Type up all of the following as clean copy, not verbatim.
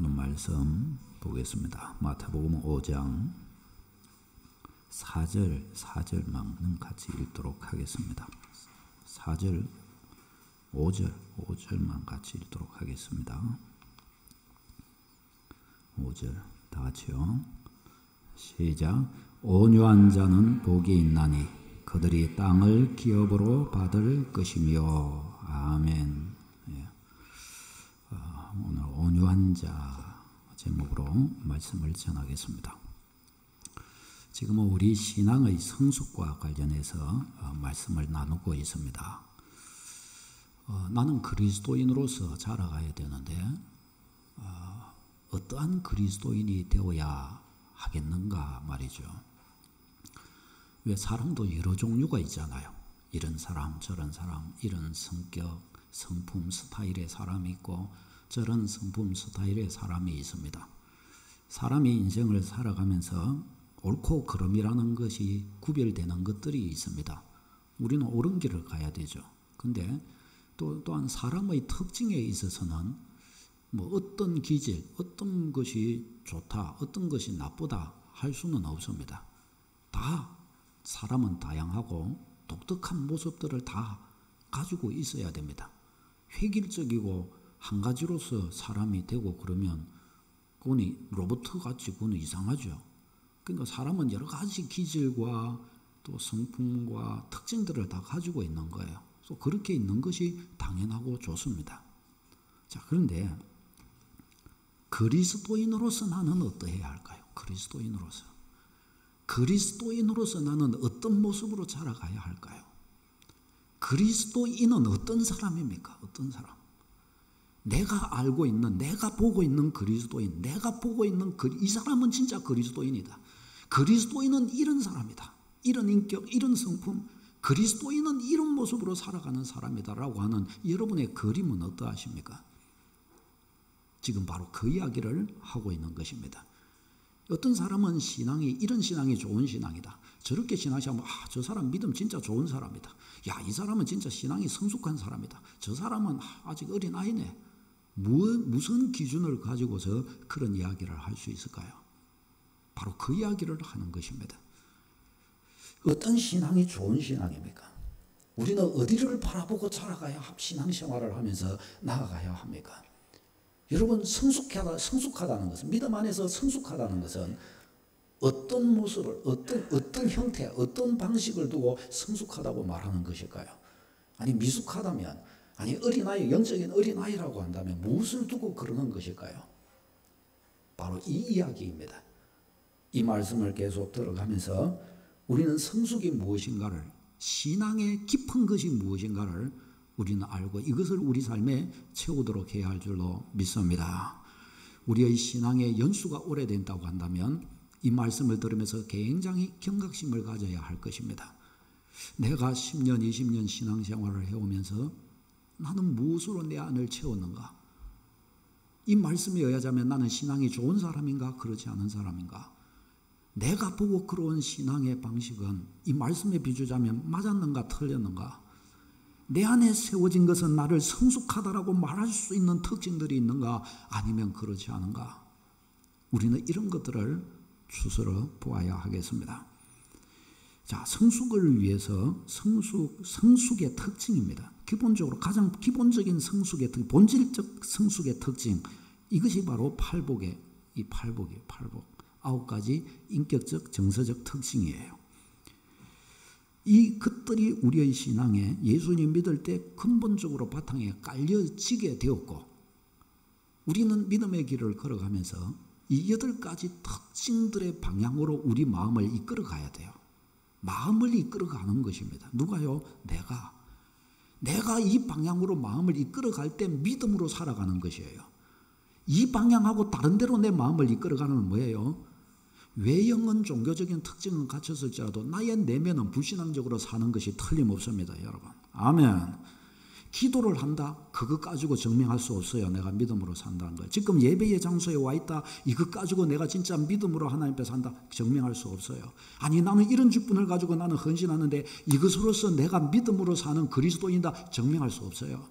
오늘 말씀 보겠습니다. 마태복음 5장 4절만 같이 읽도록 하겠습니다. 4절, 5절만 같이 읽도록 하겠습니다. 5절 다 같이요. 시작. 온유한 자는 복이 있나니 그들이 땅을 기업으로 받을 것이며. 아멘. 오늘 온유한 자 제목으로 말씀을 전하겠습니다. 지금은 우리 신앙의 성숙과 관련해서 말씀을 나누고 있습니다. 나는 그리스도인으로서 자라가야 되는데 어떠한 그리스도인이 되어야 하겠는가 말이죠. 왜 사람도 여러 종류가 있잖아요. 이런 사람, 저런 사람, 이런 성격, 성품, 스타일의 사람이 있고 저런 성품, 스타일의 사람이 있습니다. 사람이 인생을 살아가면서 옳고 그름이라는 것이 구별되는 것들이 있습니다. 우리는 옳은 길을 가야 되죠. 근데 또한 사람의 특징에 있어서는 뭐 어떤 기질, 어떤 것이 좋다, 어떤 것이 나쁘다 할 수는 없습니다. 다 사람은 다양하고 독특한 모습들을 다 가지고 있어야 됩니다. 획일적이고 한 가지로서 사람이 되고 그러면 그건 로봇같이 그건 이상하죠. 그러니까 사람은 여러 가지 기질과 또 성품과 특징들을 다 가지고 있는 거예요. 그래서 그렇게 있는 것이 당연하고 좋습니다. 자, 그런데 그리스도인으로서 나는 어떠해야 할까요? 그리스도인으로서 나는 어떤 모습으로 자라가야 할까요? 그리스도인은 어떤 사람입니까? 어떤 사람? 내가 알고 있는, 내가 보고 있는 그리스도인, 내가 보고 있는 이 사람은 진짜 그리스도인이다. 그리스도인은 이런 사람이다. 이런 인격, 이런 성품, 그리스도인은 이런 모습으로 살아가는 사람이다라고 하는 여러분의 그림은 어떠하십니까? 지금 바로 그 이야기를 하고 있는 것입니다. 어떤 사람은 이런 신앙이 좋은 신앙이다. 저렇게 신앙하면 저 사람 믿음 진짜 좋은 사람이다. 야, 이 사람은 진짜 신앙이 성숙한 사람이다. 저 사람은 아직 어린 아이네. 무슨 기준을 가지고서 그런 이야기를 할 수 있을까요? 바로 그 이야기를 하는 것입니다. 어떤 신앙이 좋은 신앙입니까? 우리는 어디를 바라보고 살아가야 신앙생활을 하면서 나아가야 합니까? 여러분, 성숙하다는 것은, 믿음 안에서 성숙하다는 것은 어떤 모습을, 어떤 형태, 어떤 방식을 두고 성숙하다고 말하는 것일까요? 아니, 미숙하다면, 아니, 어린아이, 영적인 어린아이라고 한다면 무엇을 두고 그러는 것일까요? 바로 이 이야기입니다. 이 말씀을 계속 들어가면서 우리는 성숙이 무엇인가를, 신앙의 깊은 것이 무엇인가를 우리는 알고 이것을 우리 삶에 채우도록 해야 할 줄로 믿습니다. 우리의 신앙의 연수가 오래된다고 한다면 이 말씀을 들으면서 굉장히 경각심을 가져야 할 것입니다. 내가 10년, 20년 신앙생활을 해오면서 나는 무엇으로 내 안을 채웠는가? 이 말씀에 의하자면 나는 신앙이 좋은 사람인가? 그렇지 않은 사람인가? 내가 보고 그러한 신앙의 방식은 이 말씀에 비추자면 맞았는가? 틀렸는가? 내 안에 세워진 것은 나를 성숙하다라고 말할 수 있는 특징들이 있는가? 아니면 그렇지 않은가? 우리는 이런 것들을 추스러 보아야 하겠습니다. 자, 성숙을 위해서 성숙의 특징입니다. 기본적으로 가장 기본적인 성숙의 특징, 본질적 성숙의 특징, 이것이 바로 팔복. 9가지 인격적, 정서적 특징이에요. 이 것들이 우리의 신앙에 예수님 믿을 때 근본적으로 바탕에 깔려지게 되었고, 우리는 믿음의 길을 걸어가면서 이 8가지 특징들의 방향으로 우리 마음을 이끌어 가야 돼요. 마음을 이끌어 가는 것입니다. 누가요? 내가 이 방향으로 마음을 이끌어 갈 때 믿음으로 살아가는 것이에요. 이 방향하고 다른 데로 내 마음을 이끌어 가는 건 뭐예요? 외형은 종교적인 특징은 갖췄을지라도 나의 내면은 불신앙적으로 사는 것이 틀림없습니다, 여러분. 아멘. 기도를 한다? 그것 가지고 증명할 수 없어요. 내가 믿음으로 산다는 걸. 지금 예배의 장소에 와 있다? 이것 가지고 내가 진짜 믿음으로 하나님 앞에 산다? 증명할 수 없어요. 아니, 나는 이런 직분을 가지고 나는 헌신하는데 이것으로서 내가 믿음으로 사는 그리스도인이다? 증명할 수 없어요.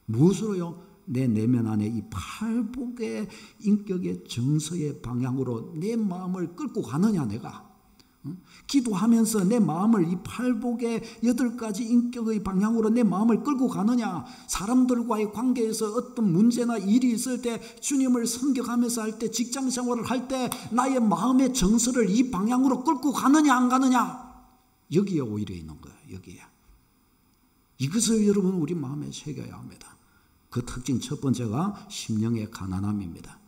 무엇으로요? 내 내면 안에 이 팔복의 인격의 정서의 방향으로 내 마음을 끌고 가느냐 내가. 기도하면서 내 마음을 이 팔복의 8가지 인격의 방향으로 내 마음을 끌고 가느냐. 사람들과의 관계에서 어떤 문제나 일이 있을 때 주님을 섬겨가면서 할 때 직장 생활을 할 때 나의 마음의 정서를 이 방향으로 끌고 가느냐 안 가느냐. 여기에 오히려 있는 거예요. 여기에. 이것을 여러분 우리 마음에 새겨야 합니다. 그 특징 첫 번째가 심령의 가난함입니다.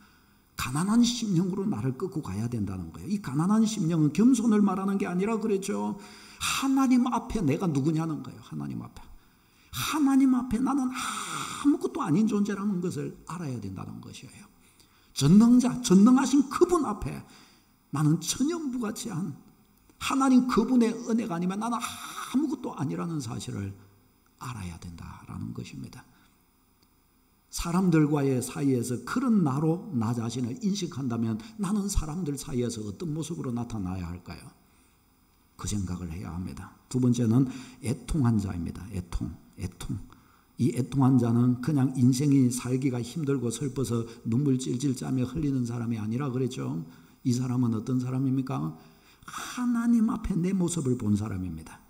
가난한 심령으로 나를 끌고 가야 된다는 거예요. 이 가난한 심령은 겸손을 말하는 게 아니라 그랬죠. 하나님 앞에 내가 누구냐는 거예요. 하나님 앞에. 하나님 앞에 나는 아무것도 아닌 존재라는 것을 알아야 된다는 것이에요. 전능자, 전능하신 그분 앞에 나는 천연부같이한 하나님 그분의 은혜가 아니면 나는 아무것도 아니라는 사실을 알아야 된다라는 것입니다. 사람들과의 사이에서 그런 나로 나 자신을 인식한다면 나는 사람들 사이에서 어떤 모습으로 나타나야 할까요? 그 생각을 해야 합니다. 두 번째는 애통한 자입니다. 애통. 이 애통한 자는 그냥 인생이 살기가 힘들고 슬퍼서 눈물 찔찔 짜며 흘리는 사람이 아니라 그랬죠. 이 사람은 어떤 사람입니까? 하나님 앞에 내 모습을 본 사람입니다.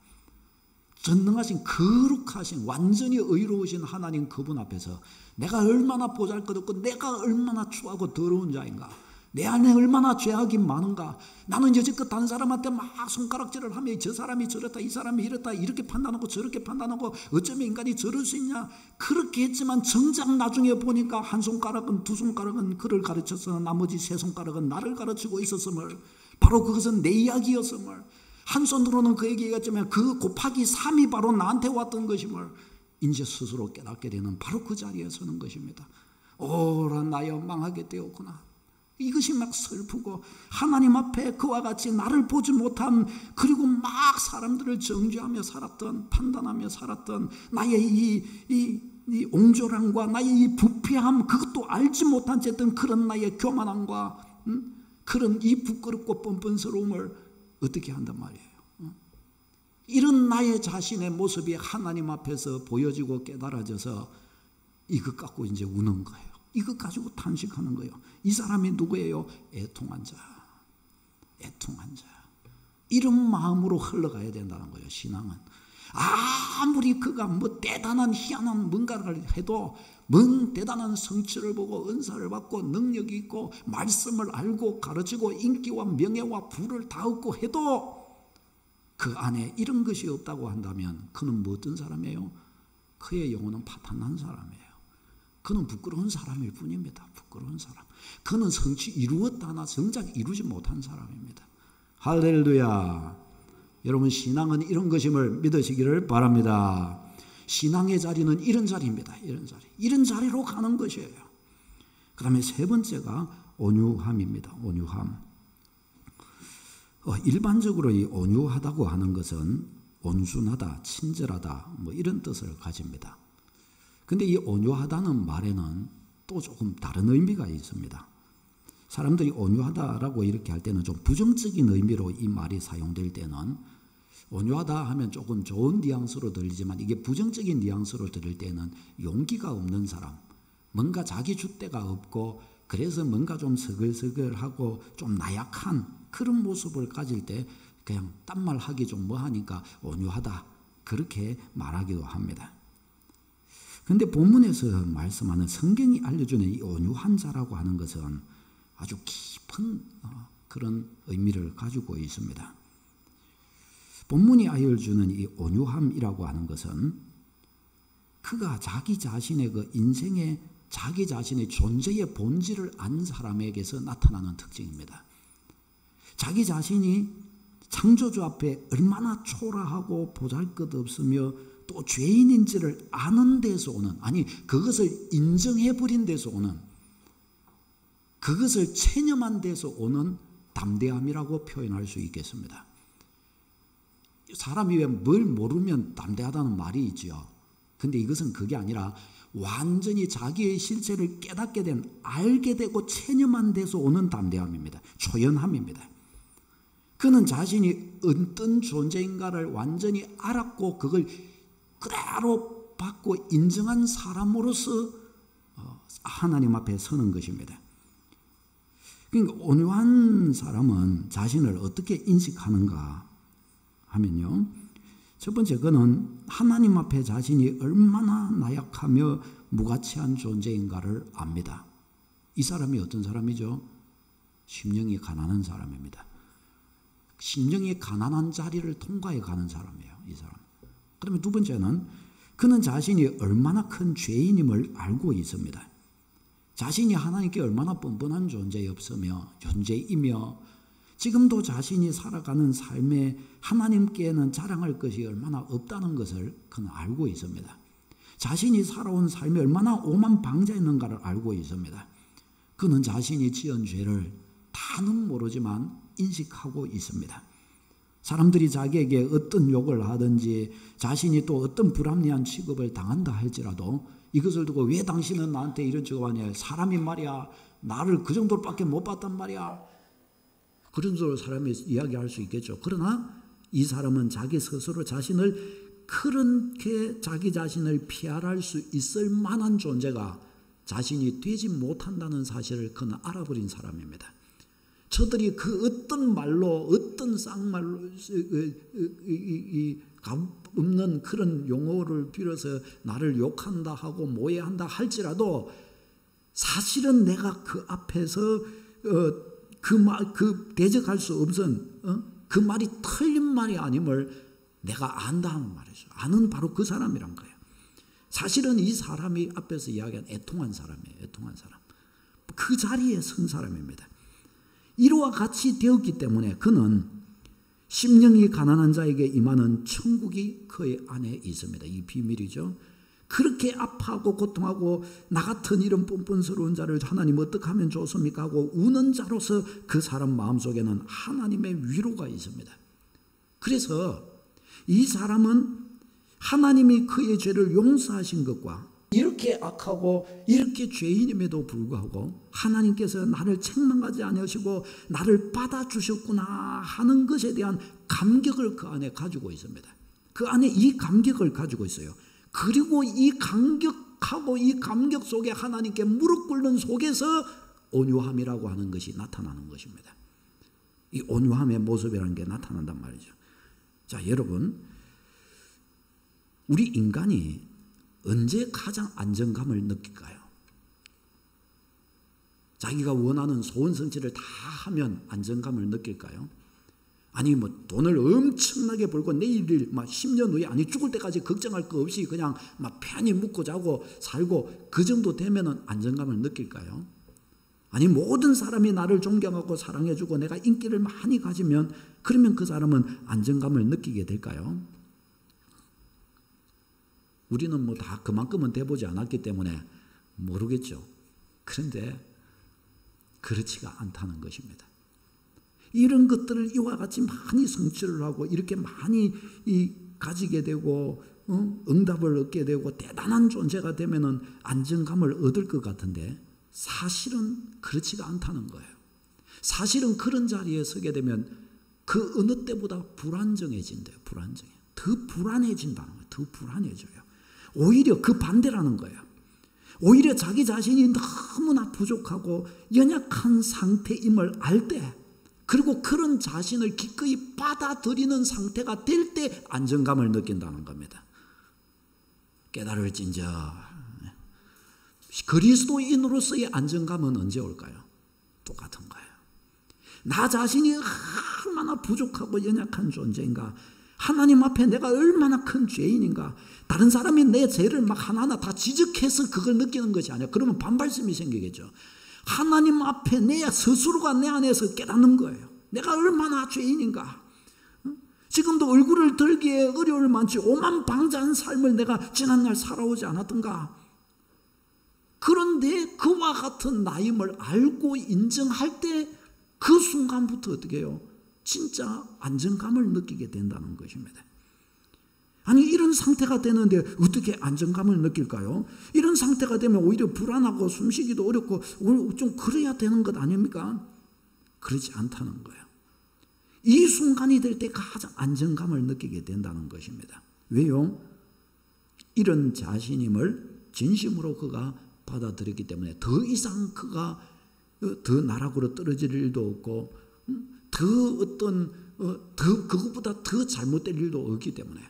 전능하신 거룩하신 완전히 의로우신 하나님 그분 앞에서 내가 얼마나 보잘것없고 내가 얼마나 추하고 더러운 자인가, 내 안에 얼마나 죄악이 많은가, 나는 여지껏 다른 사람한테 막 손가락질을 하며 저 사람이 저렇다 이 사람이 이렇다 이렇게 판단하고 저렇게 판단하고 어쩌면 인간이 저럴 수 있냐. 그렇게 했지만 정작 나중에 보니까 한 손가락은 두 손가락은 그를 가르쳤으나 나머지 세 손가락은 나를 가르치고 있었음을, 바로 그것은 내 이야기였음을, 한 손으로는 그에게 얘기했지만 그 곱하기 3이 바로 나한테 왔던 것임을 이제 스스로 깨닫게 되는 바로 그 자리에 서는 것입니다. 오라 나여 망하게 되었구나. 이것이 막 슬프고 하나님 앞에 그와 같이 나를 보지 못한, 그리고 막 사람들을 정죄하며 살았던, 판단하며 살았던 나의 이 옹졸함과 나의 이 부패함, 그것도 알지 못한 채 했던 그런 나의 교만함과 그런 이 부끄럽고 뻔뻔스러움을 어떻게 한단 말이에요. 이런 나의 자신의 모습이 하나님 앞에서 보여지고 깨달아져서 이것 갖고 이제 우는 거예요. 이것 가지고 탄식하는 거예요. 이 사람이 누구예요? 애통한 자. 애통한 자. 이런 마음으로 흘러가야 된다는 거예요. 신앙은. 아무리 그가 뭐 대단한 희한한 뭔가를 해도, 뭔 대단한 성취를 보고 은사를 받고 능력이 있고 말씀을 알고 가르치고 인기와 명예와 부를 다 얻고 해도 그 안에 이런 것이 없다고 한다면 그는 뭐 어떤 사람이에요? 그의 영혼은 파탄난 사람이에요. 그는 부끄러운 사람일 뿐입니다. 부끄러운 사람. 그는 성취 이루었다 하나 정작 이루지 못한 사람입니다. 할렐루야. 여러분, 신앙은 이런 것임을 믿으시기를 바랍니다. 신앙의 자리는 이런 자리입니다. 이런 자리. 이런 자리로 가는 것이에요. 그 다음에 세 번째가 온유함입니다. 온유함. 일반적으로 이 온유하다고 하는 것은 온순하다, 친절하다 뭐 이런 뜻을 가집니다. 근데 이 온유하다는 말에는 또 조금 다른 의미가 있습니다. 사람들이 온유하다라고 이렇게 할 때는 좀 부정적인 의미로 이 말이 사용될 때는, 온유하다 하면 조금 좋은 뉘앙스로 들리지만 이게 부정적인 뉘앙스로 들을 때는 용기가 없는 사람, 뭔가 자기 줏대가 없고 그래서 뭔가 좀 서글서글하고 좀 나약한 그런 모습을 가질 때 그냥 딴 말 하기 좀 뭐하니까 온유하다 그렇게 말하기도 합니다. 그런데 본문에서 말씀하는, 성경이 알려주는 이 온유한 자라고 하는 것은 아주 깊은 그런 의미를 가지고 있습니다. 본문이 알려주는 이 온유함이라고 하는 것은 그가 자기 자신의 그 인생의 자기 자신의 존재의 본질을 안 사람에게서 나타나는 특징입니다. 자기 자신이 창조주 앞에 얼마나 초라하고 보잘것없으며 또 죄인인지를 아는 데서 오는, 아니 그것을 인정해버린 데서 오는, 그것을 체념한 데서 오는 담대함이라고 표현할 수 있겠습니다. 사람이 왜 뭘 모르면 담대하다는 말이 있죠. 근데 이것은 그게 아니라 완전히 자기의 실체를 깨닫게 된, 알게 되고 체념한 데서 오는 담대함입니다. 초연함입니다. 그는 자신이 어떤 존재인가를 완전히 알았고 그걸 그대로 받고 인정한 사람으로서 하나님 앞에 서는 것입니다. 그러니까 온유한 사람은 자신을 어떻게 인식하는가 하면요, 첫 번째 그는 하나님 앞에 자신이 얼마나 나약하며 무가치한 존재인가를 압니다. 이 사람이 어떤 사람이죠? 심령이 가난한 사람입니다. 심령이 가난한 자리를 통과해 가는 사람이에요, 이 사람. 그러면 두 번째는 그는 자신이 얼마나 큰 죄인임을 알고 있습니다. 자신이 하나님께 얼마나 뻔뻔한 존재이며 지금도 자신이 살아가는 삶에 하나님께는 자랑할 것이 얼마나 없다는 것을 그는 알고 있습니다. 자신이 살아온 삶이 얼마나 오만방자했는가를 알고 있습니다. 그는 자신이 지은 죄를 다는 모르지만 인식하고 있습니다. 사람들이 자기에게 어떤 욕을 하든지 자신이 또 어떤 불합리한 취급을 당한다 할지라도 이것을 두고 왜 당신은 나한테 이런 취급하냐, 사람이 말이야 나를 그 정도로밖에 못 봤단 말이야, 그런 식으로 사람이 이야기할 수 있겠죠. 그러나 이 사람은 자기 스스로 자신을 그렇게 자기 자신을 피할할 수 있을 만한 존재가 자신이 되지 못한다는 사실을 그는 알아버린 사람입니다. 저들이 그 어떤 말로 어떤 쌍말로 없는 그런 용어를 빌어서 나를 욕한다 하고 모해한다 할지라도 사실은 내가 그 앞에서 그 대적할 수 없은 그 말이 틀린 말이 아님을 내가 안다 하는 말이죠. 아는 바로 그 사람이란 거예요. 사실은 이 사람이 앞에서 이야기한 애통한 사람이에요. 애통한 사람. 그 자리에 선 사람입니다. 이와 같이 되었기 때문에 그는 심령이 가난한 자에게 임하는 천국이 그의 안에 있습니다. 이 비밀이죠. 그렇게 아파하고 고통하고 나 같은 이런 뻔뻔스러운 자를 하나님 어떻게 하면 좋습니까 하고 우는 자로서 그 사람 마음속에는 하나님의 위로가 있습니다. 그래서 이 사람은 하나님이 그의 죄를 용서하신 것과 이렇게 악하고 이렇게 죄인임에도 불구하고 하나님께서 나를 책망하지 않으시고 나를 받아주셨구나 하는 것에 대한 감격을 그 안에 가지고 있습니다. 그 안에 이 감격을 가지고 있어요. 그리고 이 감격하고 이 감격 속에 하나님께 무릎 꿇는 속에서 온유함이라고 하는 것이 나타나는 것입니다. 이 온유함의 모습이라는 게 나타난단 말이죠. 자, 여러분, 우리 인간이 언제 가장 안정감을 느낄까요? 자기가 원하는 소원 성취를 다 하면 안정감을 느낄까요? 아니 뭐 돈을 엄청나게 벌고 내일 막 10년 후에 아니 죽을 때까지 걱정할 거 없이 그냥 막 편히 묵고 자고 살고 그 정도 되면은 안정감을 느낄까요? 아니 모든 사람이 나를 존경하고 사랑해주고 내가 인기를 많이 가지면 그러면 그 사람은 안정감을 느끼게 될까요? 우리는 뭐 다 그만큼은 돼보지 않았기 때문에 모르겠죠. 그런데 그렇지가 않다는 것입니다. 이런 것들을 이와 같이 많이 성취를 하고 이렇게 많이 가지게 되고 응답을 얻게 되고 대단한 존재가 되면은 안정감을 얻을 것 같은데 사실은 그렇지가 않다는 거예요. 사실은 그런 자리에 서게 되면 그 어느 때보다 불안정해진대요. 불안정해. 더 불안해진다는 거예요. 더 불안해져요. 오히려 그 반대라는 거예요. 오히려 자기 자신이 너무나 부족하고 연약한 상태임을 알 때, 그리고 그런 자신을 기꺼이 받아들이는 상태가 될 때 안정감을 느낀다는 겁니다. 깨달을진저 그리스도인으로서의 안정감은 언제 올까요? 똑같은 거예요. 나 자신이 얼마나 부족하고 연약한 존재인가, 하나님 앞에 내가 얼마나 큰 죄인인가, 다른 사람이 내 죄를 막 하나하나 다 지적해서 그걸 느끼는 것이 아니야. 그러면 반발심이 생기겠죠. 하나님 앞에 내 스스로가 내 안에서 깨닫는 거예요. 내가 얼마나 죄인인가. 지금도 얼굴을 들기에 어려울 만치 오만방자한 삶을 내가 지난날 살아오지 않았던가. 그런데 그와 같은 나임을 알고 인정할 때 그 순간부터 어떻게 해요? 진짜 안정감을 느끼게 된다는 것입니다. 아니 이런 상태가 되는데 어떻게 안정감을 느낄까요? 이런 상태가 되면 오히려 불안하고 숨쉬기도 어렵고 좀 그래야 되는 것 아닙니까? 그렇지 않다는 거예요. 이 순간이 될 때 가장 안정감을 느끼게 된다는 것입니다. 왜요? 이런 자신임을 진심으로 그가 받아들였기 때문에 더 이상 그가 더 나락으로 떨어질 일도 없고 그것보다 더 잘못될 일도 없기 때문에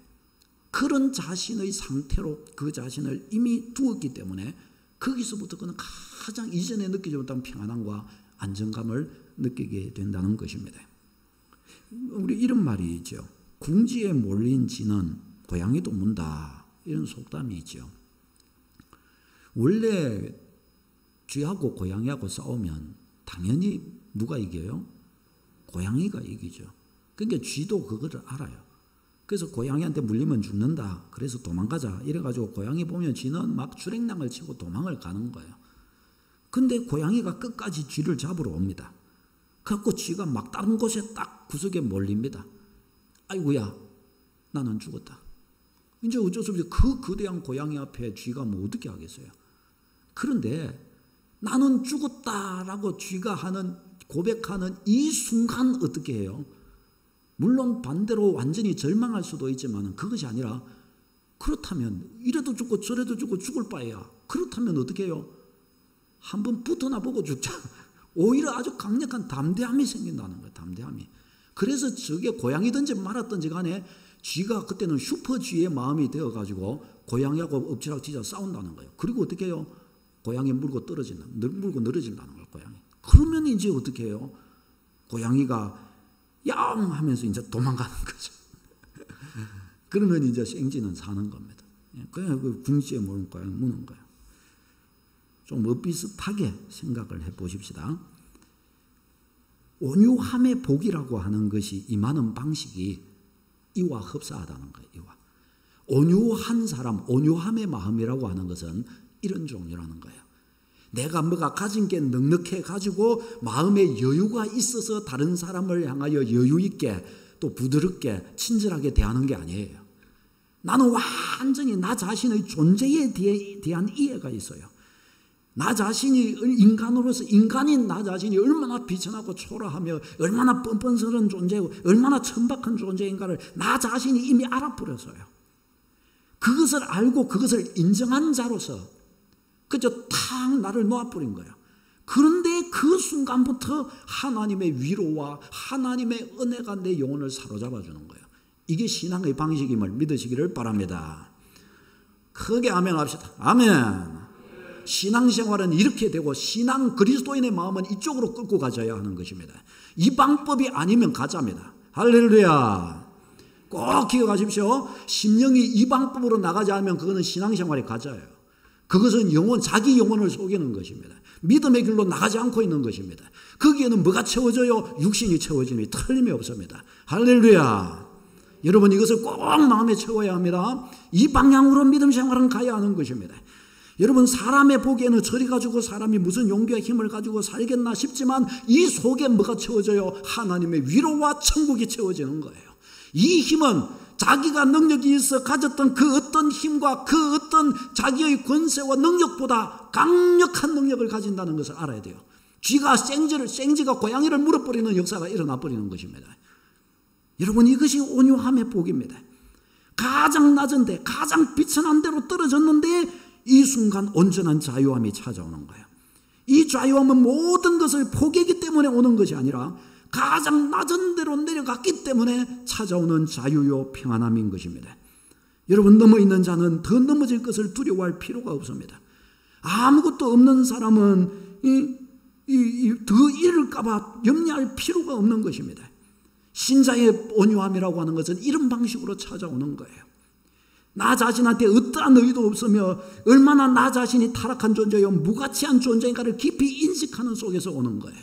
그런 자신의 상태로 그 자신을 이미 두었기 때문에 거기서부터 그는 가장 이전에 느끼지 못한 평안함과 안정감을 느끼게 된다는 것입니다. 우리 이런 말이 있죠. 궁지에 몰린 쥐는 고양이도 문다. 이런 속담이 있죠. 원래 쥐하고 고양이하고 싸우면 당연히 누가 이겨요? 고양이가 이기죠. 그러니까 쥐도 그거를 알아요. 그래서 고양이한테 물리면 죽는다. 그래서 도망가자. 이래가지고 고양이 보면 쥐는 막 주랭랑을 치고 도망을 가는 거예요. 근데 고양이가 끝까지 쥐를 잡으러 옵니다. 그래갖고 쥐가 막 다른 곳에 딱 구석에 몰립니다. 아이고야, 나는 죽었다. 이제 어쩔 수 없이 그 거대한 고양이 앞에 쥐가 뭐 어떻게 하겠어요? 그런데 나는 죽었다라고 쥐가 고백하는 이 순간 어떻게 해요? 물론 반대로 완전히 절망할 수도 있지만 그것이 아니라 그렇다면 이래도 죽고 저래도 죽고 죽을 바에야. 그렇다면 어떻게 해요? 한번 붙어나 보고 죽자. 오히려 아주 강력한 담대함이 생긴다는 거예요. 담대함이. 그래서 저게 고양이든지 말았든지 간에 쥐가 그때는 슈퍼쥐의 마음이 되어가지고 고양이하고 엎치락뒤치락 싸운다는 거예요. 그리고 어떻게 해요? 고양이 물고 늘어진다는 거예요. 고양이. 그러면 이제 어떻게 해요? 고양이가 야옹 하면서 이제 도망가는 거죠. 그러면 이제 생쥐는 사는 겁니다. 그냥 그 궁지에 무는 거예요. 좀 비슷하게 생각을 해 보십시다. 온유함의 복이라고 하는 것이 임하는 방식이 이와 흡사하다는 거예요. 이와. 온유한 사람, 온유함의 마음이라고 하는 것은 이런 종류라는 거예요. 내가 뭐가 가진 게 넉넉해 가지고 마음에 여유가 있어서 다른 사람을 향하여 여유 있게 또 부드럽게 친절하게 대하는 게 아니에요. 나는 완전히 나 자신의 존재에 대한 이해가 있어요. 나 자신이 인간으로서 인간인 나 자신이 얼마나 비천하고 초라하며 얼마나 뻔뻔스러운 존재고 얼마나 천박한 존재인가를 나 자신이 이미 알아버려서요. 그것을 알고 그것을 인정한 자로서 그저 탁 나를 놓아버린 거예요. 그런데 그 순간부터 하나님의 위로와 하나님의 은혜가 내 영혼을 사로잡아 주는 거예요. 이게 신앙의 방식임을 믿으시기를 바랍니다. 크게 아멘 합시다. 아멘. 신앙생활은 이렇게 되고 신앙 그리스도인의 마음은 이쪽으로 끌고 가져야 하는 것입니다. 이 방법이 아니면 가짜입니다. 할렐루야. 꼭 기억하십시오. 심령이 이 방법으로 나가지 않으면 그거는 신앙생활이 가짜예요. 그것은 자기 영혼을 속이는 것입니다. 믿음의 길로 나가지 않고 있는 것입니다. 거기에는 뭐가 채워져요? 육신이 채워지니 틀림이 없습니다. 할렐루야. 여러분 이것을 꼭 마음에 채워야 합니다. 이 방향으로 믿음 생활은 가야 하는 것입니다. 여러분 사람의 보기에는 저리 가지고 사람이 무슨 용기와 힘을 가지고 살겠나 싶지만 이 속에 뭐가 채워져요? 하나님의 위로와 천국이 채워지는 거예요. 이 힘은 자기가 능력이 있어 가졌던 그 어떤 힘과 그 어떤 자기의 권세와 능력보다 강력한 능력을 가진다는 것을 알아야 돼요. 생쥐가 고양이를 물어버리는 역사가 일어나 버리는 것입니다. 여러분 이것이 온유함의 복입니다. 가장 낮은 데 가장 비천한 데로 떨어졌는데 이 순간 온전한 자유함이 찾아오는 거예요. 이 자유함은 모든 것을 포기하기 때문에 오는 것이 아니라 가장 낮은 데로 내려갔기 때문에 찾아오는 자유요 평안함인 것입니다. 여러분 넘어있는 자는 더 넘어질 것을 두려워할 필요가 없습니다. 아무것도 없는 사람은 더 잃을까 봐 염려할 필요가 없는 것입니다. 신자의 온유함이라고 하는 것은 이런 방식으로 찾아오는 거예요. 나 자신한테 어떠한 의도 없으며 얼마나 나 자신이 타락한 존재요 무가치한 존재인가를 깊이 인식하는 속에서 오는 거예요.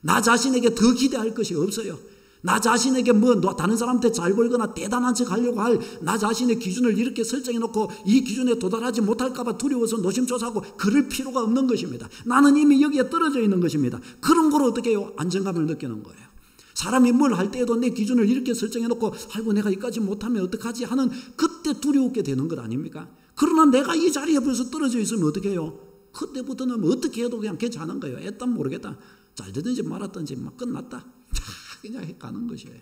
나 자신에게 더 기대할 것이 없어요. 나 자신에게 다른 사람한테 잘 보이거나 대단한 척 하려고 할 나 자신의 기준을 이렇게 설정해 놓고 이 기준에 도달하지 못할까 봐 두려워서 노심초사하고 그럴 필요가 없는 것입니다. 나는 이미 여기에 떨어져 있는 것입니다. 그런 걸 어떻게 해요? 안정감을 느끼는 거예요. 사람이 뭘 할 때에도 내 기준을 이렇게 설정해 놓고 아이고 내가 이까지 못하면 어떡하지 하는 그때 두려웠게 되는 것 아닙니까? 그러나 내가 이 자리에 벌써 떨어져 있으면 어떻게 해요? 그때부터는 어떻게 해도 그냥 괜찮은 거예요. 애딴 모르겠다. 잘 되든지 말았든지 막 끝났다. 그냥 가는 것이에요.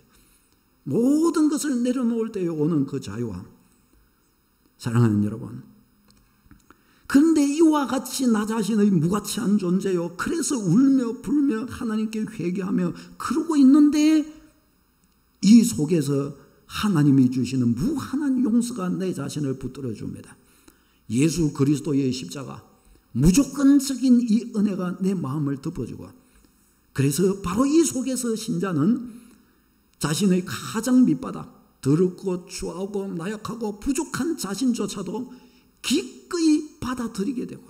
모든 것을 내려놓을 때에 오는 그 자유함. 사랑하는 여러분. 그런데 이와 같이 나 자신의 무가치한 존재요. 그래서 울며 불며 하나님께 회개하며 그러고 있는데 이 속에서 하나님이 주시는 무한한 용서가 내 자신을 붙들어 줍니다. 예수 그리스도의 십자가, 무조건적인 이 은혜가 내 마음을 덮어주고, 그래서 바로 이 속에서 신자는 자신의 가장 밑바닥, 더럽고 추하고 나약하고 부족한 자신조차도 기꺼이 받아들이게 되고,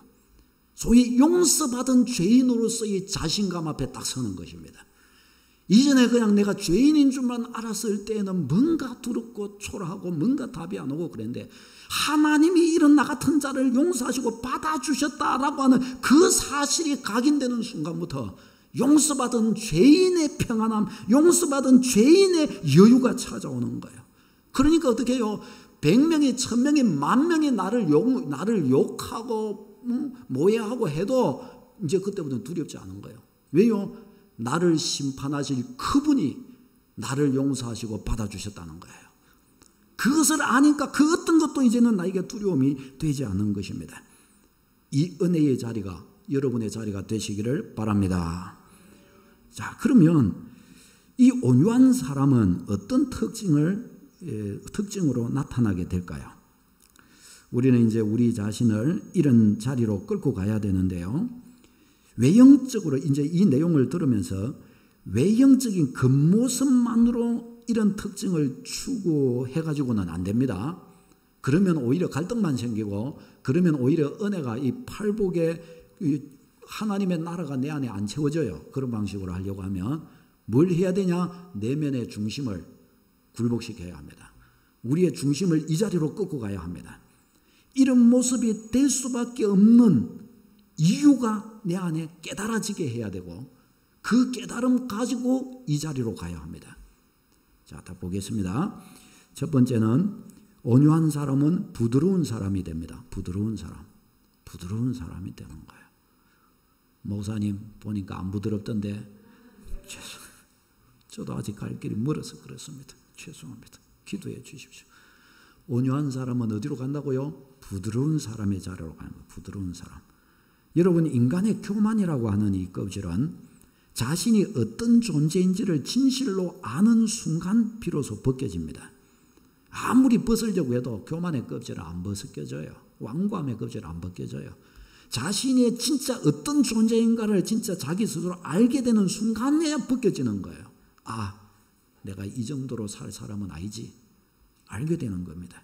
소위 용서받은 죄인으로서의 자신감 앞에 딱 서는 것입니다. 이전에 그냥 내가 죄인인 줄만 알았을 때에는 뭔가 두렵고 초라하고 뭔가 답이 안 오고 그랬는데, 하나님이 이런 나 같은 자를 용서하시고 받아주셨다라고 하는 그 사실이 각인되는 순간부터 용서받은 죄인의 평안함, 용서받은 죄인의 여유가 찾아오는 거예요. 그러니까 어떻게 해요? 100명이 1000명이 10,000명이 나를 욕하고 모해하고 해도 이제 그때부터는 두렵지 않은 거예요. 왜요? 나를 심판하실 그분이 나를 용서하시고 받아주셨다는 거예요. 그것을 아니까 그 어떤 것도 이제는 나에게 두려움이 되지 않는 것입니다. 이 은혜의 자리가 여러분의 자리가 되시기를 바랍니다. 자, 그러면 이 온유한 사람은 어떤 특징으로 나타나게 될까요? 우리는 이제 우리 자신을 이런 자리로 끌고 가야 되는데요. 외형적으로 이제 이 내용을 들으면서 외형적인 겉모습만으로 이런 특징을 추구해가지고는 안 됩니다. 그러면 오히려 갈등만 생기고, 그러면 오히려 은혜가 이 팔복에 하나님의 나라가 내 안에 안 채워져요. 그런 방식으로 하려고 하면 뭘 해야 되냐? 내면의 중심을 굴복시켜야 합니다. 우리의 중심을 이 자리로 끌고 가야 합니다. 이런 모습이 될 수밖에 없는 이유가 내 안에 깨달아지게 해야 되고, 그 깨달음 가지고 이 자리로 가야 합니다. 자, 다 보겠습니다. 첫 번째는 온유한 사람은 부드러운 사람이 됩니다. 부드러운 사람이 되는 거예요. 목사님 보니까 안 부드럽던데 저도 아직 갈 길이 멀어서 그렇습니다. 죄송합니다. 기도해 주십시오. 온유한 사람은 어디로 간다고요? 부드러운 사람의 자리로 가는 거예요. 부드러운 사람. 여러분, 인간의 교만이라고 하는 이 껍질은 자신이 어떤 존재인지를 진실로 아는 순간 비로소 벗겨집니다. 아무리 벗으려고 해도 교만의 껍질은 안 벗겨져요. 완고함의 껍질은 안 벗겨져요. 자신이 진짜 어떤 존재인가를 진짜 자기 스스로 알게 되는 순간에 벗겨지는 거예요. 아, 내가 이 정도로 살 사람은 아니지. 알게 되는 겁니다.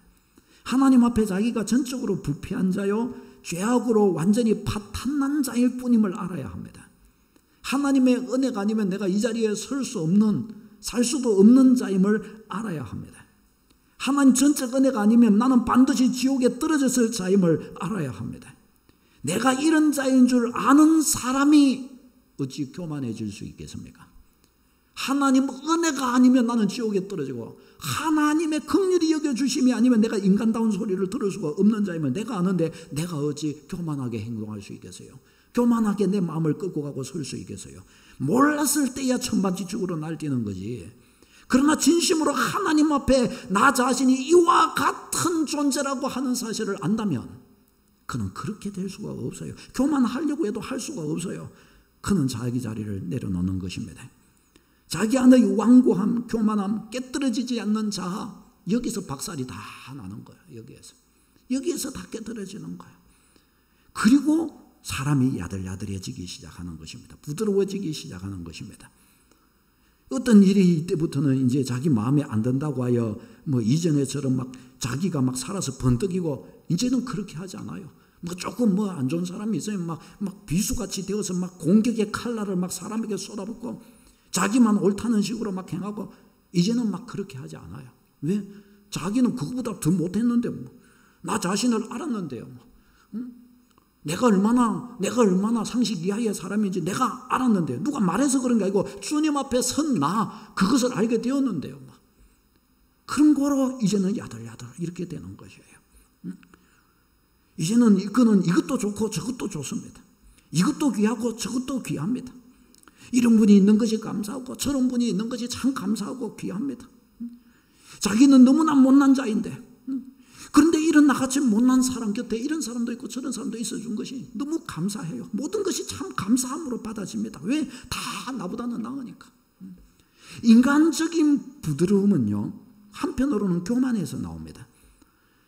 하나님 앞에 자기가 전적으로 부패한 자요, 죄악으로 완전히 파탄난 자일 뿐임을 알아야 합니다. 하나님의 은혜가 아니면 내가 이 자리에 살 수도 없는 자임을 알아야 합니다. 하나님 전적 은혜가 아니면 나는 반드시 지옥에 떨어졌을 자임을 알아야 합니다. 내가 이런 자인 줄 아는 사람이 어찌 교만해질 수 있겠습니까? 하나님 은혜가 아니면 나는 지옥에 떨어지고, 하나님의 긍휼히 여겨주심이 아니면 내가 인간다운 소리를 들을 수가 없는 자임을 내가 아는데 내가 어찌 교만하게 행동할 수 있겠어요? 교만하게 내 마음을 끌고 가고 설 수 있겠어요? 몰랐을 때야 천반지축으로 날뛰는 거지. 그러나 진심으로 하나님 앞에 나 자신이 이와 같은 존재라고 하는 사실을 안다면 그는 그렇게 될 수가 없어요. 교만하려고 해도 할 수가 없어요. 그는 자기 자리를 내려놓는 것입니다. 자기 안의 완고함, 교만함, 깨뜨려지지 않는 자아, 여기서 박살이 다 나는 거예요. 여기에서 다 깨뜨려지는 거예요. 그리고 사람이 야들야들해지기 시작하는 것입니다. 부드러워지기 시작하는 것입니다. 어떤 일이 이때부터는 이제 자기 마음에 안 든다고 하여 이전에처럼 막 자기가 막 살아서 번뜩이고, 이제는 그렇게 하지 않아요. 조금 안 좋은 사람이 있으면 막 비수같이 되어서 막 공격의 칼날을 막 사람에게 쏟아붓고 자기만 옳다는 식으로 막 행하고, 이제는 막 그렇게 하지 않아요. 왜? 자기는 그거보다 더 못했는데 나 자신을 알았는데요. 내가 얼마나 상식 이하의 사람인지 내가 알았는데, 누가 말해서 그런 게 아니고 주님 앞에 선 나 그것을 알게 되었는데요. 그런 거로 이제는 야들야들 이렇게 되는 것이에요. 이제는 그는 이것도 좋고 저것도 좋습니다. 이것도 귀하고 저것도 귀합니다. 이런 분이 있는 것이 감사하고 저런 분이 있는 것이 참 감사하고 귀합니다. 자기는 너무나 못난 자인데 그런데 이런 나같이 못난 사람 곁에 이런 사람도 있고 저런 사람도 있어준 것이 너무 감사해요. 모든 것이 참 감사함으로 받아집니다. 왜? 다 나보다는 나으니까. 인간적인 부드러움은요, 한편으로는 교만에서 나옵니다.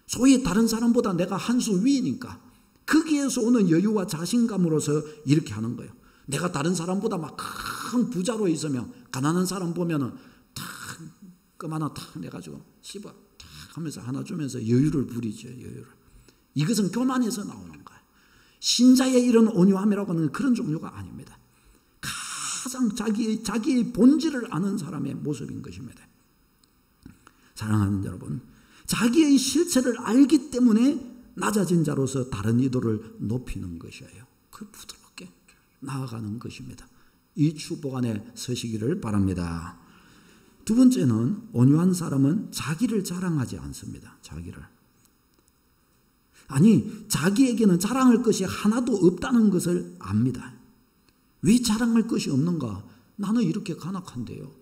소위 다른 사람보다 내가 한 수 위니까 거기에서 오는 여유와 자신감으로서 이렇게 하는 거예요. 내가 다른 사람보다 막 큰 부자로 있으면 가난한 사람 보면은 탁 껌 하나 탁 내가지고 씹어 탁 하면서 하나 주면서 여유를 부리죠. 여유를. 이것은 교만에서 나오는 거예요. 신자의 이런 온유함이라고 하는 그런 종류가 아닙니다. 가장 자기의 본질을 아는 사람의 모습인 것입니다. 사랑하는 여러분, 자기의 실체를 알기 때문에 낮아진 자로서 다른 이들을 높이는 것이에요. 그 부드럽게 나아가는 것입니다. 이 축복 안에 서시기를 바랍니다. 두 번째는 온유한 사람은 자기를 자랑하지 않습니다. 자기에게는 자랑할 것이 하나도 없다는 것을 압니다. 왜 자랑할 것이 없는가? 나는 이렇게 간악한데요.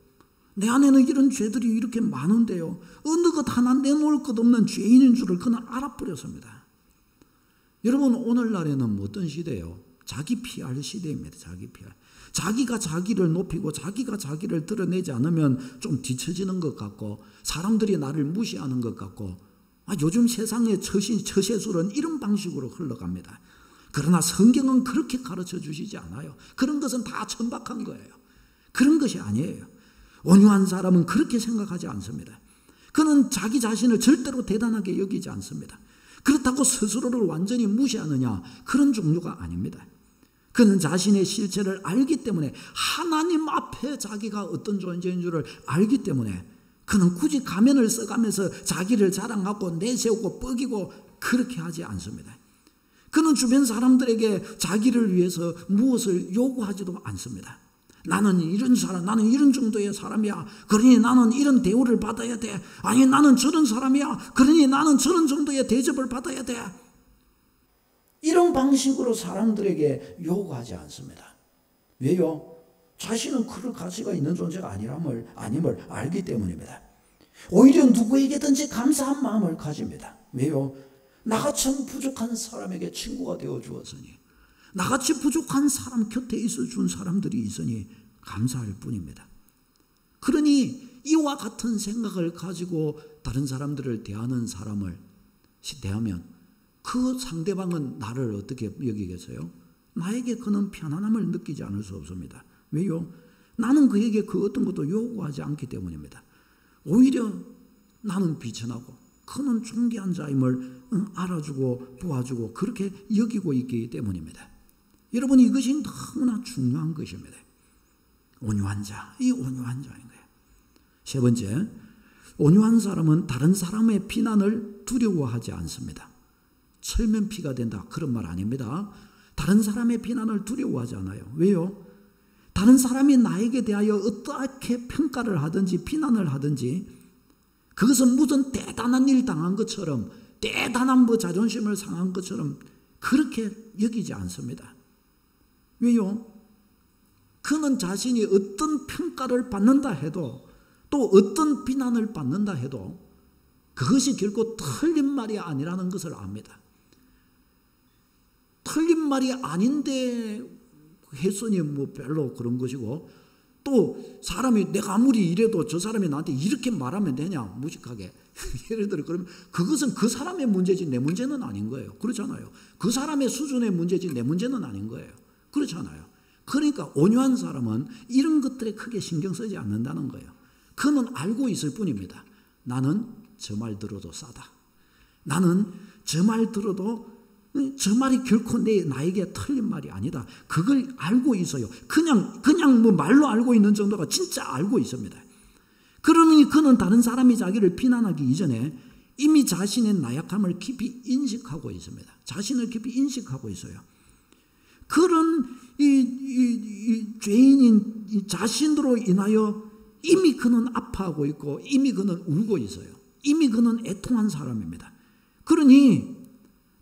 내 안에는 이런 죄들이 이렇게 많은데요. 어느 것 하나 내놓을 것 없는 죄인인 줄을 그는 알아버렸습니다. 여러분, 오늘날에는 어떤 시대예요? 자기 PR 시대입니다. 자기 PR. 자기가 자기를 높이고 자기가 자기를 드러내지 않으면 좀 뒤처지는 것 같고 사람들이 나를 무시하는 것 같고 요즘 세상의 처세술은 이런 방식으로 흘러갑니다. 그러나 성경은 그렇게 가르쳐 주시지 않아요. 그런 것은 다 천박한 거예요. 그런 것이 아니에요. 온유한 사람은 그렇게 생각하지 않습니다. 그는 자기 자신을 절대로 대단하게 여기지 않습니다. 그렇다고 스스로를 완전히 무시하느냐? 그런 종류가 아닙니다. 그는 자신의 실체를 알기 때문에 하나님 앞에 자기가 어떤 존재인 줄을 알기 때문에 그는 굳이 가면을 써가면서 자기를 자랑하고 내세우고 뻐기고 그렇게 하지 않습니다. 그는 주변 사람들에게 자기를 위해서 무엇을 요구하지도 않습니다. 나는 이런 사람, 나는 이런 정도의 사람이야. 그러니 나는 이런 대우를 받아야 돼. 아니, 나는 저런 사람이야. 그러니 나는 저런 정도의 대접을 받아야 돼. 이런 방식으로 사람들에게 요구하지 않습니다. 왜요? 자신은 그럴 가치가 있는 존재가 아님을 알기 때문입니다. 오히려 누구에게든지 감사한 마음을 가집니다. 왜요? 나같이 부족한 사람에게 친구가 되어 주었으니, 나같이 부족한 사람 곁에 있어 준 사람들이 있으니 감사할 뿐입니다. 그러니 이와 같은 생각을 가지고 다른 사람들을 대하면 그 상대방은 나를 어떻게 여기겠어요? 나에게 그는 편안함을 느끼지 않을 수 없습니다. 왜요? 나는 그에게 그 어떤 것도 요구하지 않기 때문입니다. 오히려 나는 비천하고 그는 존귀한 자임을 알아주고 보아주고 그렇게 여기고 있기 때문입니다. 여러분, 이것이 너무나 중요한 것입니다. 온유한 자, 이 온유한 자인 거예요. 세 번째, 온유한 사람은 다른 사람의 비난을 두려워하지 않습니다. 철면피가 된다, 그런 말 아닙니다. 다른 사람의 비난을 두려워하지 않아요. 왜요? 다른 사람이 나에게 대하여 어떻게 평가를 하든지 비난을 하든지 그것은 무슨 대단한 일 당한 것처럼, 대단한 자존심을 상한 것처럼 그렇게 여기지 않습니다. 왜요? 그는 자신이 어떤 평가를 받는다 해도, 또 어떤 비난을 받는다 해도 그것이 결코 틀린 말이 아니라는 것을 압니다. 틀린 말이 아닌데 했으니 별로 그런 것이고, 또 사람이 내가 아무리 이래도 저 사람이 나한테 이렇게 말하면 되냐, 무식하게. 예를 들어 그러면 그것은 그 사람의 문제지 내 문제는 아닌 거예요. 그렇잖아요. 그 사람의 수준의 문제지 내 문제는 아닌 거예요. 그렇잖아요. 그러니까 온유한 사람은 이런 것들에 크게 신경 쓰지 않는다는 거예요. 그는 알고 있을 뿐입니다. 나는 저 말 들어도 싸다. 나는 저 말 들어도 저 말이 결코 나에게 틀린 말이 아니다. 그걸 알고 있어요. 그냥 말로 알고 있는 정도가 진짜 알고 있습니다. 그러니 그는 다른 사람이 자기를 비난하기 이전에 이미 자신의 나약함을 깊이 인식하고 있습니다. 자신을 깊이 인식하고 있어요. 그런 이 죄인인 이 자신으로 인하여 이미 그는 아파하고 있고 이미 그는 울고 있어요. 이미 그는 애통한 사람입니다. 그러니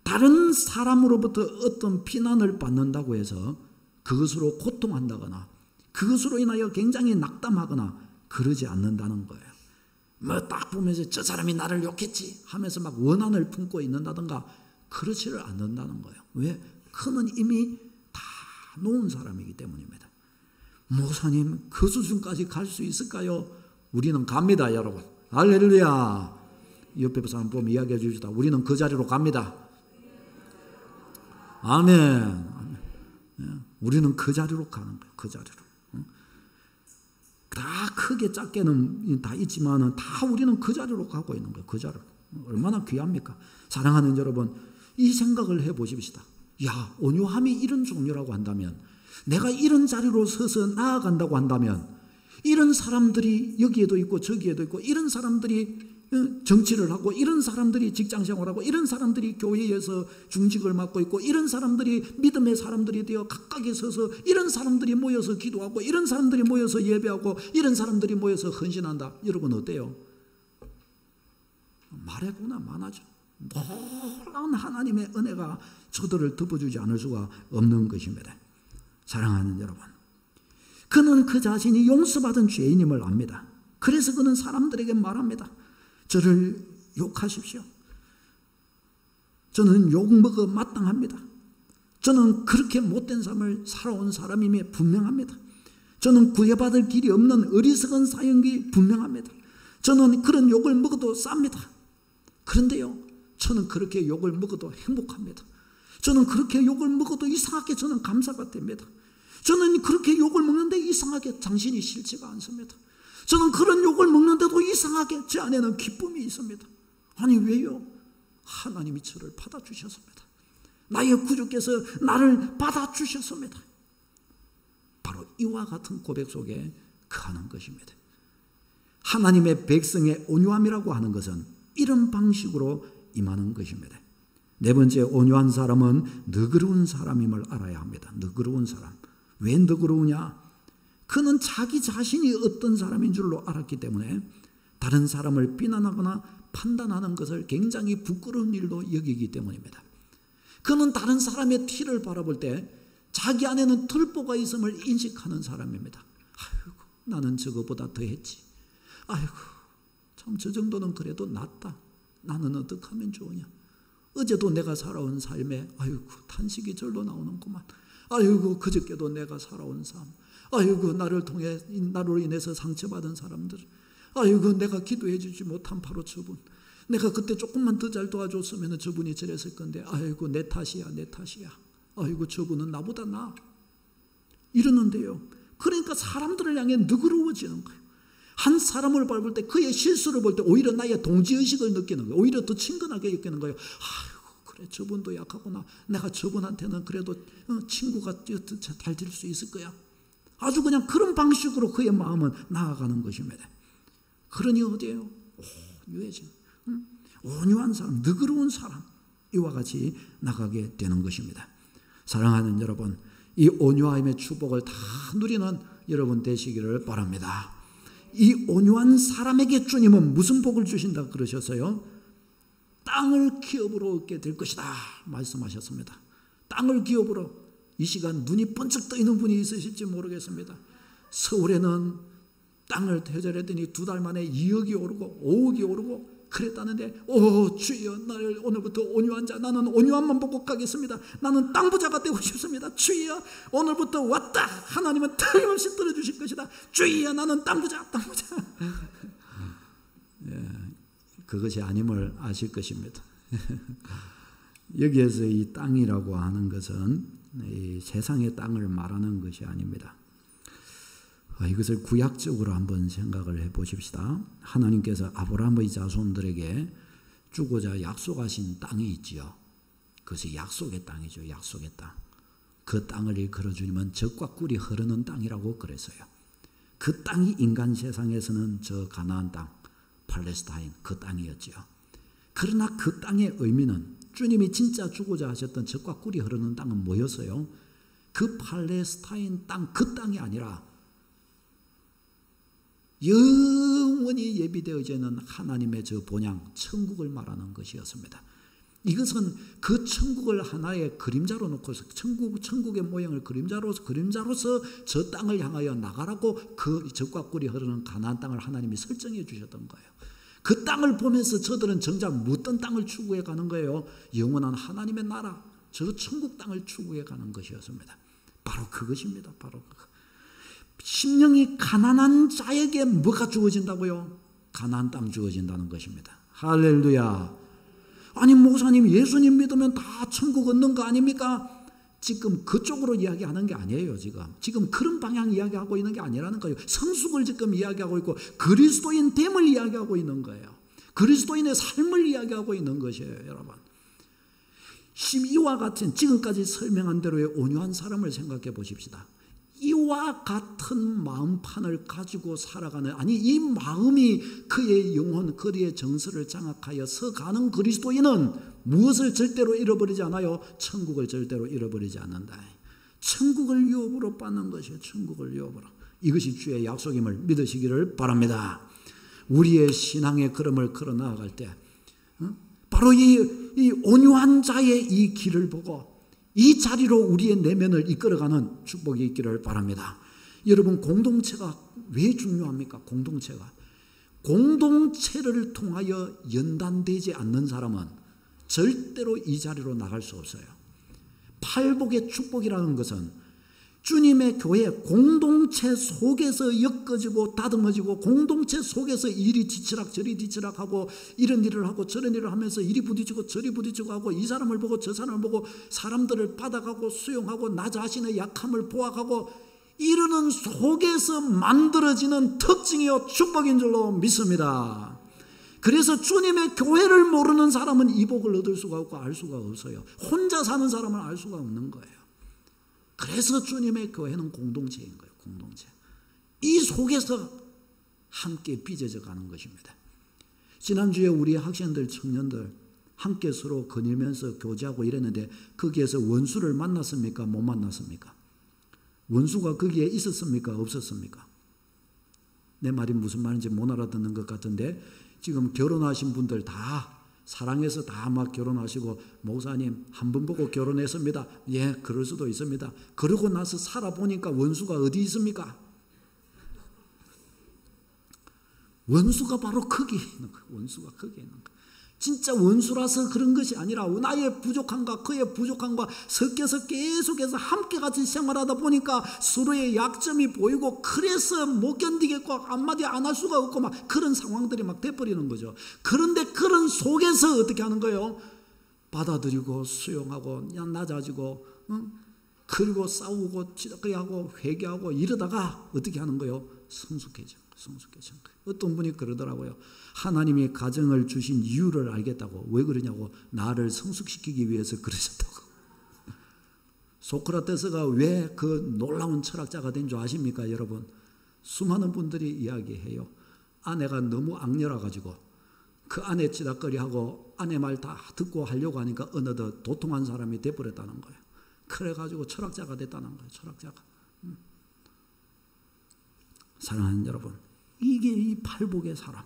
다른 사람으로부터 어떤 비난을 받는다고 해서 그것으로 고통한다거나 그것으로 인하여 굉장히 낙담하거나 그러지 않는다는 거예요. 뭐 딱 보면서 저 사람이 나를 욕했지 하면서 막 원한을 품고 있는다든가 그렇지를 않는다는 거예요. 왜? 그는 이미 다 놓은 사람이기 때문입니다. 목사님 그 수준까지 갈 수 있을까요? 우리는 갑니다, 여러분. 할렐루야. 옆에 사람 보면 이야기해 주시다. 우리는 그 자리로 갑니다. 아멘. 우리는 그 자리로 가는 거예요. 그 자리로. 다 크게 작게는 다 있지만은 다 우리는 그 자리로 가고 있는 거예요. 그 자리로. 얼마나 귀합니까? 사랑하는 여러분, 이 생각을 해 보십시다. 야, 온유함이 이런 종류라고 한다면, 내가 이런 자리로 서서 나아간다고 한다면, 이런 사람들이 여기에도 있고 저기에도 있고, 이런 사람들이 정치를 하고, 이런 사람들이 직장생활하고, 이런 사람들이 교회에서 중직을 맡고 있고, 이런 사람들이 믿음의 사람들이 되어 각각에 서서, 이런 사람들이 모여서 기도하고, 이런 사람들이 모여서 예배하고, 이런 사람들이 모여서 헌신한다. 여러분 어때요? 말해보나 마나죠. 놀라운 하나님의 은혜가 저들을 덮어주지 않을 수가 없는 것입니다. 사랑하는 여러분, 그는 그 자신이 용서받은 죄인임을 압니다. 그래서 그는 사람들에게 말합니다. 저를 욕하십시오. 저는 욕먹어 마땅합니다. 저는 그렇게 못된 삶을 살아온 사람임에 분명합니다. 저는 구해받을 길이 없는 어리석은 사역이 분명합니다. 저는 그런 욕을 먹어도 쌉니다. 그런데요, 저는 그렇게 욕을 먹어도 행복합니다. 저는 그렇게 욕을 먹어도 이상하게 저는 감사가 됩니다. 저는 그렇게 욕을 먹는데 이상하게 당신이 싫지가 않습니다. 저는 그런 욕을 먹는데도 이상하게 제 안에는 기쁨이 있습니다. 아니 왜요? 하나님이 저를 받아주셨습니다. 나의 구주께서 나를 받아주셨습니다. 바로 이와 같은 고백 속에 거하는 것입니다. 하나님의 백성의 온유함이라고 하는 것은 이런 방식으로 임하는 것입니다. 네 번째, 온유한 사람은 너그러운 사람임을 알아야 합니다. 너그러운 사람. 왜 너그러우냐? 그는 자기 자신이 어떤 사람인 줄로 알았기 때문에 다른 사람을 비난하거나 판단하는 것을 굉장히 부끄러운 일로 여기기 때문입니다. 그는 다른 사람의 티를 바라볼 때 자기 안에는 털보가 있음을 인식하는 사람입니다. 아이고, 나는 저거보다 더 했지. 아이고, 참 저 정도는 그래도 낫다. 나는 어떻게 하면 좋으냐. 어제도 내가 살아온 삶에 아이고 탄식이 절로 나오는구만. 아이고 그저께도 내가 살아온 삶. 아이고 나로 인해서 상처받은 사람들. 아이고 내가 기도해 주지 못한 바로 저분. 내가 그때 조금만 더 잘 도와줬으면 저분이 저랬을 건데 아이고 내 탓이야 내 탓이야. 아이고 저분은 나보다 나아. 이러는데요. 그러니까 사람들을 향해 너그러워지는 거예요. 한 사람을 밟을 때 그의 실수를 볼 때 오히려 나의 동지의식을 느끼는 거예요. 오히려 더 친근하게 느끼는 거예요. 아이고 그래 저분도 약하구나. 내가 저분한테는 그래도 친구가 잘 될 수 있을 거야. 아주 그냥 그런 방식으로 그의 마음은 나아가는 것입니다. 그러니 어디에요? 온유해진 온유한 사람, 너그러운 사람 이와 같이 나가게 되는 것입니다. 사랑하는 여러분, 이 온유함의 축복을 다 누리는 여러분 되시기를 바랍니다. 이 온유한 사람에게 주님은 무슨 복을 주신다 그러셨어요? 땅을 기업으로 얻게 될 것이다 말씀하셨습니다. 땅을 기업으로. 이 시간 눈이 번쩍 떠있는 분이 있으실지 모르겠습니다. 서울에는 땅을 퇴절했더니 2달 만에 2억이 오르고 5억이 오르고 그랬다는데 오 주여 나를 오늘부터 온유한 자 나는 온유함만 보고 가겠습니다. 나는 땅 부자가 되고 싶습니다. 주여 오늘부터 왔다. 하나님은 틀림없이 들어주실 것이다. 주여 나는 땅 부자. 예, 그것이 아님을 아실 것입니다. 여기에서 이 땅이라고 하는 것은 이 세상의 땅을 말하는 것이 아닙니다. 이것을 구약적으로 한번 생각을 해 보십시다. 하나님께서 아브라함의 자손들에게 주고자 약속하신 땅이 있지요. 그것이 약속의 땅이죠. 약속의 땅. 그 땅을 일컬어 주님은 젖과 꿀이 흐르는 땅이라고 그랬어요. 그 땅이 인간 세상에서는 저 가나안 땅, 팔레스타인 그 땅이었지요. 그러나 그 땅의 의미는 주님이 진짜 주고자 하셨던 젖과 꿀이 흐르는 땅은 뭐였어요? 그 팔레스타인 땅, 그 땅이 아니라 영원히 예비되어져 있는 하나님의 저 본향 천국을 말하는 것이었습니다. 이것은 그 천국을 하나의 그림자로 놓고서 천국의 모양을 그림자로서 저 땅을 향하여 나가라고 그 젖과 꿀이 흐르는 가나안 땅을 하나님이 설정해 주셨던 거예요. 그 땅을 보면서 저들은 정작 어떤 땅을 추구해 가는 거예요? 영원한 하나님의 나라, 저 천국 땅을 추구해 가는 것이었습니다. 바로 그것입니다. 바로 그거. 심령이 가난한 자에게 뭐가 주어진다고요? 가나안 땅 주어진다는 것입니다. 할렐루야. 아니 목사님 예수님 믿으면 다 천국 얻는 거 아닙니까? 지금 그쪽으로 이야기하는 게 아니에요. 지금 그런 방향 이야기하고 있는 게 아니라는 거예요. 성숙을 지금 이야기하고 있고 그리스도인 됨을 이야기하고 있는 거예요. 그리스도인의 삶을 이야기하고 있는 것이에요. 여러분, 이와 같은 지금까지 설명한 대로의 온유한 사람을 생각해 보십시다. 이와 같은 마음판을 가지고 살아가는, 아니 이 마음이 그의 영혼, 그의 정서를 장악하여 서가는 그리스도인은 무엇을 절대로 잃어버리지 않아요? 천국을 절대로 잃어버리지 않는다. 천국을 유업으로 받는 것이에요. 천국을 유업으로. 이것이 주의 약속임을 믿으시기를 바랍니다. 우리의 신앙의 걸음을 걸어 나아갈 때 바로 이 온유한 자의 이 길을 보고 이 자리로 우리의 내면을 이끌어가는 축복이 있기를 바랍니다. 여러분, 공동체가 왜 중요합니까? 공동체를 통하여 연단되지 않는 사람은 절대로 이 자리로 나갈 수 없어요. 팔복의 축복이라는 것은 주님의 교회 공동체 속에서 엮어지고 다듬어지고 공동체 속에서 이리 뒤치락 저리 뒤치락하고 이런 일을 하고 저런 일을 하면서 이리 부딪히고 저리 부딪히고 하고 이 사람을 보고 저 사람을 보고 사람들을 받아가고 수용하고 나 자신의 약함을 보아가고 이러는 속에서 만들어지는 특징이요 축복인 줄로 믿습니다. 그래서 주님의 교회를 모르는 사람은 이 복을 얻을 수가 없고 알 수가 없어요. 혼자 사는 사람은 알 수가 없는 거예요. 그래서 주님의 교회는 공동체인 거예요. 공동체. 이 속에서 함께 빚어져 가는 것입니다. 지난주에 우리 학생들, 청년들 함께 서로 거닐면서 교제하고 이랬는데 거기에서 원수를 만났습니까? 못 만났습니까? 원수가 거기에 있었습니까? 없었습니까? 내 말이 무슨 말인지 못 알아듣는 것 같은데 지금 결혼하신 분들 다 사랑해서 다 막 결혼하시고 목사님 한 번 보고 결혼했습니다. 예, 그럴 수도 있습니다. 그러고 나서 살아보니까 원수가 어디 있습니까? 원수가 바로 거기에 있는 거예요. 원수가 거기에 있는 거예요. 진짜 원수라서 그런 것이 아니라 나의 부족함과 그의 부족함과 섞여서 계속해서 함께 같이 생활하다 보니까 서로의 약점이 보이고 그래서 못 견디겠고 한마디 안 할 수가 없고 막 그런 상황들이 막 돼버리는 거죠. 그런데 그런 속에서 어떻게 하는 거예요? 받아들이고 수용하고 그냥 낮아지고 그리고 싸우고 지적하고 회개하고 이러다가 어떻게 하는 거예요? 성숙해져. 어떤 분이 그러더라고요. 하나님이 가정을 주신 이유를 알겠다고. 왜 그러냐고. 나를 성숙시키기 위해서 그러셨다고. 소크라테스가 왜 그 놀라운 철학자가 된 줄 아십니까, 여러분? 수많은 분들이 이야기해요. 아내가 너무 악녀라가지고 그 아내 치닥거리하고 아내 말 다 듣고 하려고 하니까 어느덧 도통한 사람이 돼버렸다는 거예요. 그래가지고 철학자가 됐다는 거예요. 철학자가. 사랑하는 여러분, 이게 이 팔복의 사람.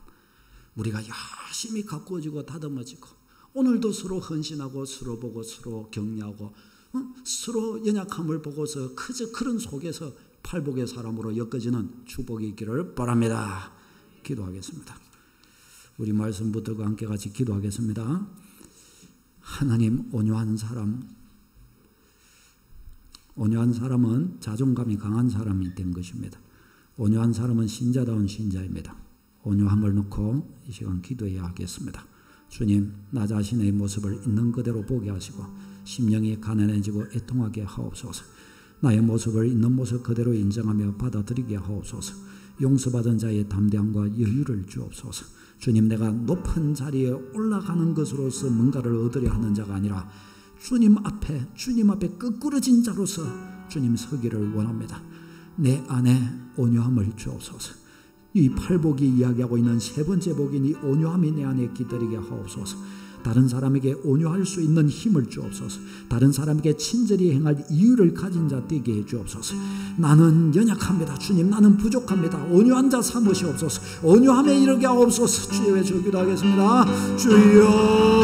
우리가 열심히 가꾸어지고 다듬어지고 오늘도 서로 헌신하고 서로 보고 서로 격려하고 서로 연약함을 보고서 그저 그런 속에서 팔복의 사람으로 엮어지는 축복이 있기를 바랍니다. 기도하겠습니다. 우리 말씀 붙들고 함께 같이 기도하겠습니다. 하나님, 온유한 사람은 자존감이 강한 사람이 된 것입니다. 온유한 사람은 신자다운 신자입니다. 온유함을 놓고 이 시간 기도해야 하겠습니다. 주님, 나 자신의 모습을 있는 그대로 보게 하시고 심령이 가난해지고 애통하게 하옵소서. 나의 모습을 있는 모습 그대로 인정하며 받아들이게 하옵소서. 용서받은 자의 담대함과 여유를 주옵소서. 주님, 내가 높은 자리에 올라가는 것으로서 뭔가를 얻으려 하는 자가 아니라 주님 앞에 거꾸러진 자로서 주님 서기를 원합니다. 내 안에 온유함을 주옵소서. 이 팔복이 이야기하고 있는 세 번째 복인 이 온유함이 내 안에 깃들이게 하옵소서. 다른 사람에게 온유할 수 있는 힘을 주옵소서. 다른 사람에게 친절히 행할 이유를 가진 자 되게 해 주옵소서. 나는 연약합니다. 주님, 나는 부족합니다. 온유한 자 삼으시옵소서. 온유함에 이르게 하옵소서. 주여, 기도하겠습니다. 주여.